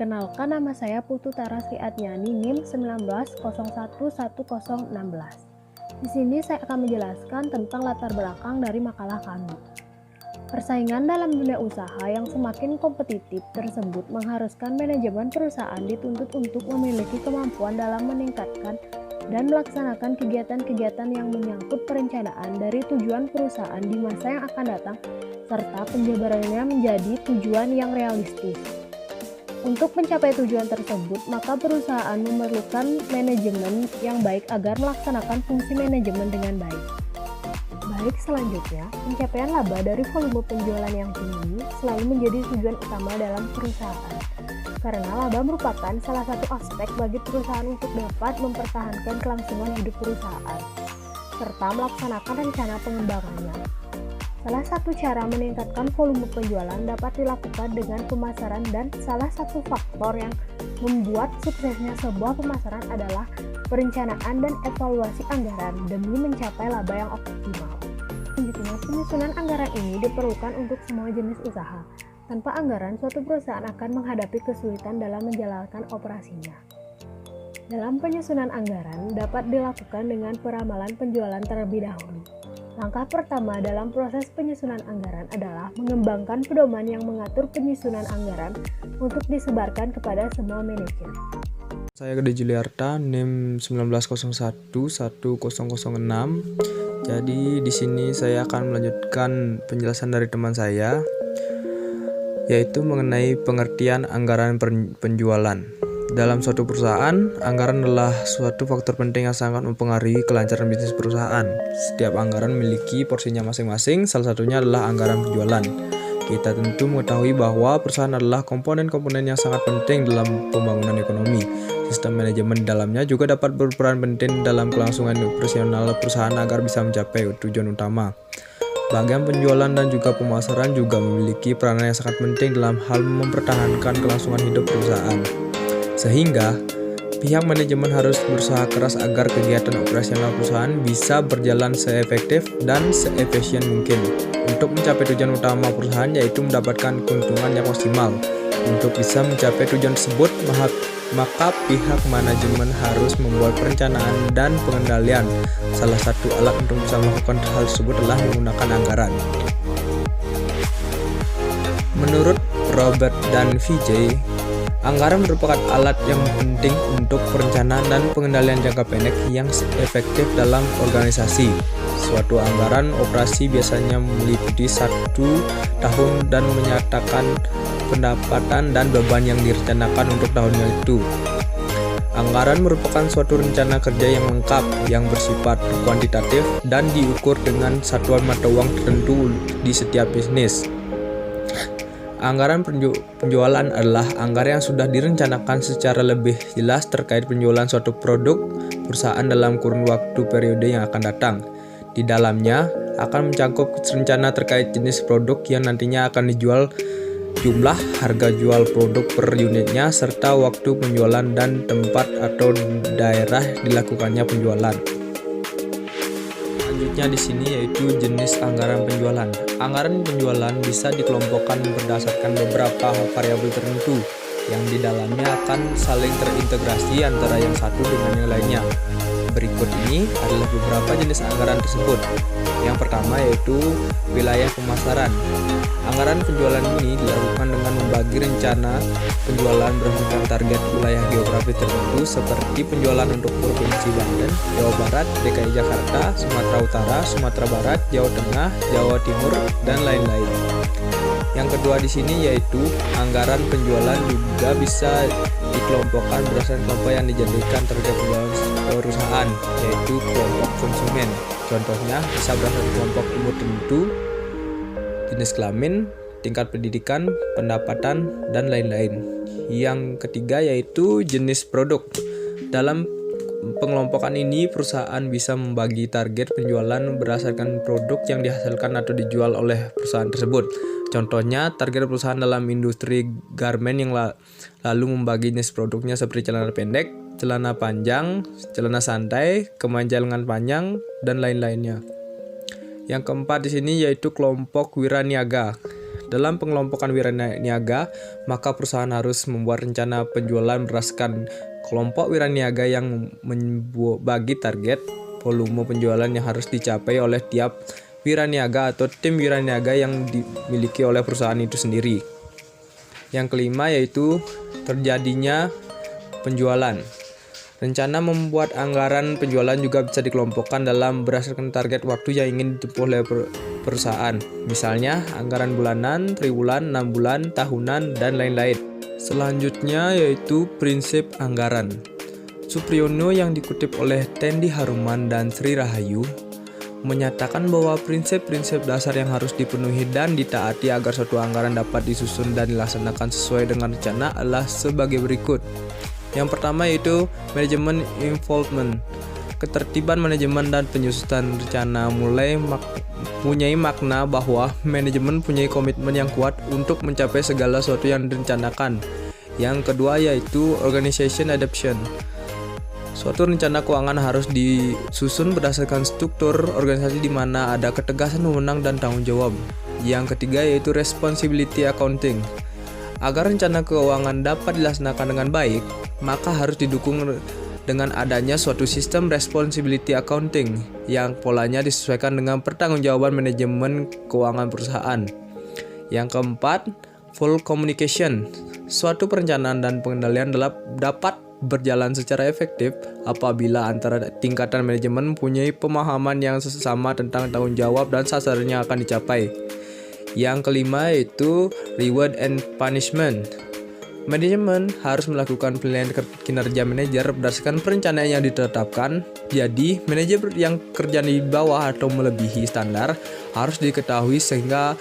Perkenalkan, nama saya Putu Tara Sri Adnyani, NIM 19011016. Di sini saya akan menjelaskan tentang latar belakang dari makalah kami. Persaingan dalam dunia usaha yang semakin kompetitif tersebut mengharuskan manajemen perusahaan dituntut untuk memiliki kemampuan dalam meningkatkan dan melaksanakan kegiatan-kegiatan yang menyangkut perencanaan dari tujuan perusahaan di masa yang akan datang, serta penjabarannya menjadi tujuan yang realistis. Untuk mencapai tujuan tersebut, maka perusahaan memerlukan manajemen yang baik agar melaksanakan fungsi manajemen dengan baik. Baik, selanjutnya, pencapaian laba dari volume penjualan yang tinggi selalu menjadi tujuan utama dalam perusahaan. Karena laba merupakan salah satu aspek bagi perusahaan untuk dapat mempertahankan kelangsungan hidup perusahaan, serta melaksanakan rencana pengembangannya. Salah satu cara meningkatkan volume penjualan dapat dilakukan dengan pemasaran, dan salah satu faktor yang membuat suksesnya sebuah pemasaran adalah perencanaan dan evaluasi anggaran demi mencapai laba yang optimal. Selanjutnya, penyusunan anggaran ini diperlukan untuk semua jenis usaha. Tanpa anggaran, suatu perusahaan akan menghadapi kesulitan dalam menjalankan operasinya. Dalam penyusunan anggaran dapat dilakukan dengan peramalan penjualan terlebih dahulu. Langkah pertama dalam proses penyusunan anggaran adalah mengembangkan pedoman yang mengatur penyusunan anggaran untuk disebarkan kepada semua manajer. Saya Gede Juliarta, NIM 19011006. Jadi di sini saya akan melanjutkan penjelasan dari teman saya, yaitu mengenai pengertian anggaran penjualan. Dalam suatu perusahaan, anggaran adalah suatu faktor penting yang sangat mempengaruhi kelancaran bisnis perusahaan. Setiap anggaran memiliki porsinya masing-masing, salah satunya adalah anggaran penjualan. Kita tentu mengetahui bahwa perusahaan adalah komponen-komponen yang sangat penting dalam pembangunan ekonomi. Sistem manajemen di dalamnya juga dapat berperan penting dalam kelangsungan operasional perusahaan agar bisa mencapai tujuan utama. Bagian penjualan dan juga pemasaran juga memiliki peranan yang sangat penting dalam hal mempertahankan kelangsungan hidup perusahaan. Sehingga, pihak manajemen harus berusaha keras agar kegiatan operasional perusahaan bisa berjalan seefektif dan seefisien mungkin. Untuk mencapai tujuan utama perusahaan, yaitu mendapatkan keuntungan yang maksimal. Untuk bisa mencapai tujuan tersebut, maka pihak manajemen harus membuat perencanaan dan pengendalian. Salah satu alat untuk bisa melakukan hal tersebut adalah menggunakan anggaran. Menurut Robert dan Vijay, anggaran merupakan alat yang penting untuk perencanaan dan pengendalian jangka pendek yang efektif dalam organisasi. Suatu anggaran operasi biasanya meliputi 1 tahun dan menyatakan pendapatan dan beban yang direncanakan untuk tahunnya itu. Anggaran merupakan suatu rencana kerja yang lengkap, yang bersifat kuantitatif dan diukur dengan satuan mata uang tertentu di setiap bisnis. Anggaran penjualan adalah anggaran yang sudah direncanakan secara lebih jelas terkait penjualan suatu produk perusahaan dalam kurun waktu periode yang akan datang. Di dalamnya akan mencakup rencana terkait jenis produk yang nantinya akan dijual, jumlah harga jual produk per unitnya, serta waktu penjualan dan tempat atau daerah dilakukannya penjualan. Selanjutnya di sini yaitu jenis anggaran penjualan. Anggaran penjualan bisa dikelompokkan berdasarkan beberapa variabel tertentu yang di dalamnya akan saling terintegrasi antara yang satu dengan yang lainnya. Berikut ini adalah beberapa jenis anggaran tersebut. Yang pertama yaitu wilayah pemasaran. Anggaran penjualan ini dilakukan dengan membagi rencana penjualan berdasarkan target wilayah geografi tertentu seperti penjualan untuk Provinsi Banten, Jawa Barat, DKI Jakarta, Sumatera Utara, Sumatera Barat, Jawa Tengah, Jawa Timur, dan lain-lain. Yang kedua di sini yaitu anggaran penjualan juga bisa dikelompokkan berdasarkan kelompok yang dijadikan target penjualan perusahaan, yaitu kelompok konsumen. Contohnya bisa berdasarkan kelompok umur tertentu, jenis kelamin, tingkat pendidikan, pendapatan, dan lain-lain. Yang ketiga yaitu jenis produk. Dalam pengelompokan ini, perusahaan bisa membagi target penjualan berdasarkan produk yang dihasilkan atau dijual oleh perusahaan tersebut. Contohnya, target perusahaan dalam industri garmen yang lalu membagi jenis produknya seperti celana pendek, celana panjang, celana santai, kemeja lengan panjang, dan lain-lainnya. Yang keempat di sini yaitu kelompok wiraniaga. Dalam pengelompokan wiraniaga, maka perusahaan harus membuat rencana penjualan berdasarkan kelompok wiraniaga yang membagi target volume penjualan yang harus dicapai oleh tiap wiraniaga atau tim wiraniaga yang dimiliki oleh perusahaan itu sendiri. Yang kelima yaitu terjadinya penjualan. Rencana membuat anggaran penjualan juga bisa dikelompokkan dalam berdasarkan target waktu yang ingin ditempuh oleh perusahaan. Misalnya, anggaran bulanan, triwulan, 6 bulan, tahunan, dan lain-lain. Selanjutnya yaitu prinsip anggaran. Supriyono yang dikutip oleh Tendi Haruman dan Sri Rahayu menyatakan bahwa prinsip-prinsip dasar yang harus dipenuhi dan ditaati agar suatu anggaran dapat disusun dan dilaksanakan sesuai dengan rencana adalah sebagai berikut. Yang pertama yaitu manajemen involvement. Ketertiban manajemen dan penyusunan rencana mempunyai makna bahwa manajemen punya komitmen yang kuat untuk mencapai segala sesuatu yang direncanakan. Yang kedua yaitu organization adaptation. Suatu rencana keuangan harus disusun berdasarkan struktur organisasi di mana ada ketegasan wewenang dan tanggung jawab. Yang ketiga yaitu responsibility accounting. Agar rencana keuangan dapat dilaksanakan dengan baik, maka harus didukung dengan adanya suatu sistem responsibility accounting yang polanya disesuaikan dengan pertanggungjawaban manajemen keuangan perusahaan. Yang keempat, full communication. Suatu perencanaan dan pengendalian dapat berjalan secara efektif apabila antara tingkatan manajemen mempunyai pemahaman yang sesama tentang tanggung jawab dan sasaran yang akan dicapai. Yang kelima yaitu reward and punishment. Manajemen harus melakukan penilaian kinerja manajer berdasarkan perencanaan yang ditetapkan. Jadi, manajer yang kerja di bawah atau melebihi standar harus diketahui sehingga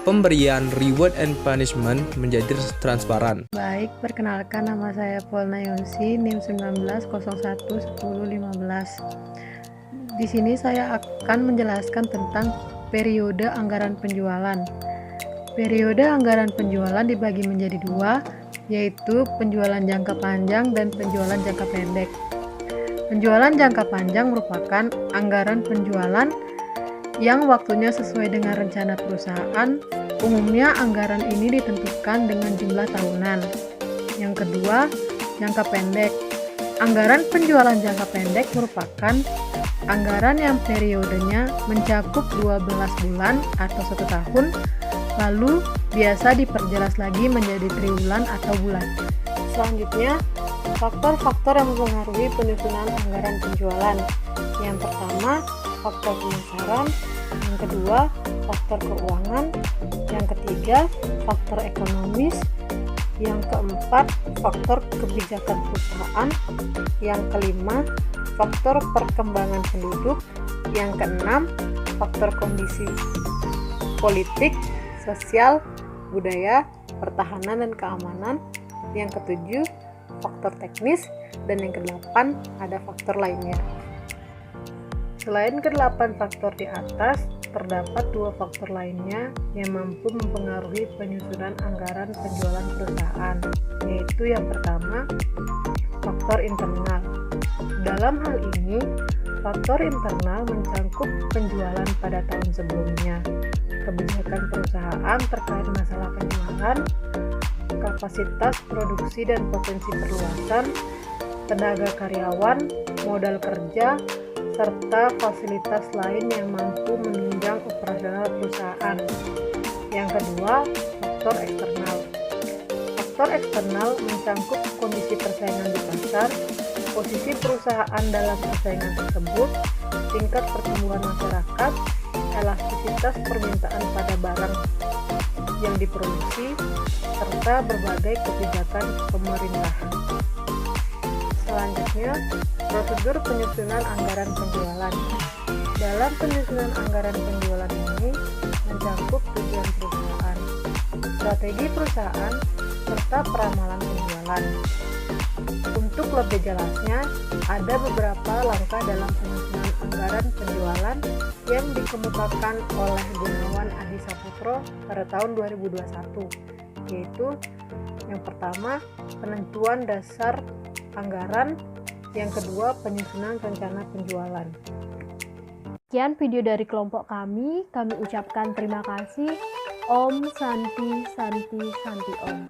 pemberian reward and punishment menjadi transparan. Baik, perkenalkan nama saya Polna Yonsi, NIM 19011015. Di sini saya akan menjelaskan tentang periode anggaran penjualan. Periode anggaran penjualan dibagi menjadi dua, yaitu penjualan jangka panjang dan penjualan jangka pendek. Penjualan jangka panjang merupakan anggaran penjualan yang waktunya sesuai dengan rencana perusahaan. Umumnya anggaran ini ditentukan dengan jumlah tahunan. Yang kedua, jangka pendek. Anggaran penjualan jangka pendek merupakan anggaran yang periodenya mencakup 12 bulan atau 1 tahun, lalu biasa diperjelas lagi menjadi triwulan atau bulan. Selanjutnya, faktor-faktor yang mempengaruhi penyusunan anggaran penjualan. Yang pertama, faktor pemasaran. Yang kedua, faktor keuangan. Yang ketiga, faktor ekonomis. Yang keempat, faktor kebijakan perusahaan. Yang kelima, faktor perkembangan penduduk. Yang keenam, faktor kondisi politik, sosial, budaya, pertahanan dan keamanan. Yang ketujuh, faktor teknis. Dan yang kedelapan, ada faktor lainnya. Selain kedelapan faktor di atas, terdapat dua faktor lainnya yang mampu mempengaruhi penyusunan anggaran penjualan perusahaan, yaitu yang pertama, faktor internal. Dalam hal ini, faktor internal mencangkup penjualan pada tahun sebelumnya, kebijakan perusahaan terkait masalah penjualan, kapasitas produksi dan potensi perluasan, tenaga karyawan, modal kerja, serta fasilitas lain yang mampu menunjang operasional perusahaan. Yang kedua, faktor eksternal. Faktor eksternal mencangkup kondisi persaingan di pasar, posisi perusahaan dalam persaingan tersebut, tingkat pertumbuhan masyarakat, elastisitas permintaan pada barang yang diproduksi, serta berbagai kebijakan pemerintah. Selanjutnya, prosedur penyusunan anggaran penjualan. Dalam penyusunan anggaran penjualan ini mencangkup tujuan perusahaan, strategi perusahaan, serta peramalan penjualan. Untuk lebih jelasnya, ada beberapa langkah dalam penyusunan anggaran penjualan yang dikemukakan oleh Gunawan Adi Saputro pada tahun 2021, yaitu yang pertama, penentuan dasar anggaran. Yang kedua, penyusunan rencana penjualan. Sekian video dari kelompok kami ucapkan terima kasih. Om Santi Santi Santi Om.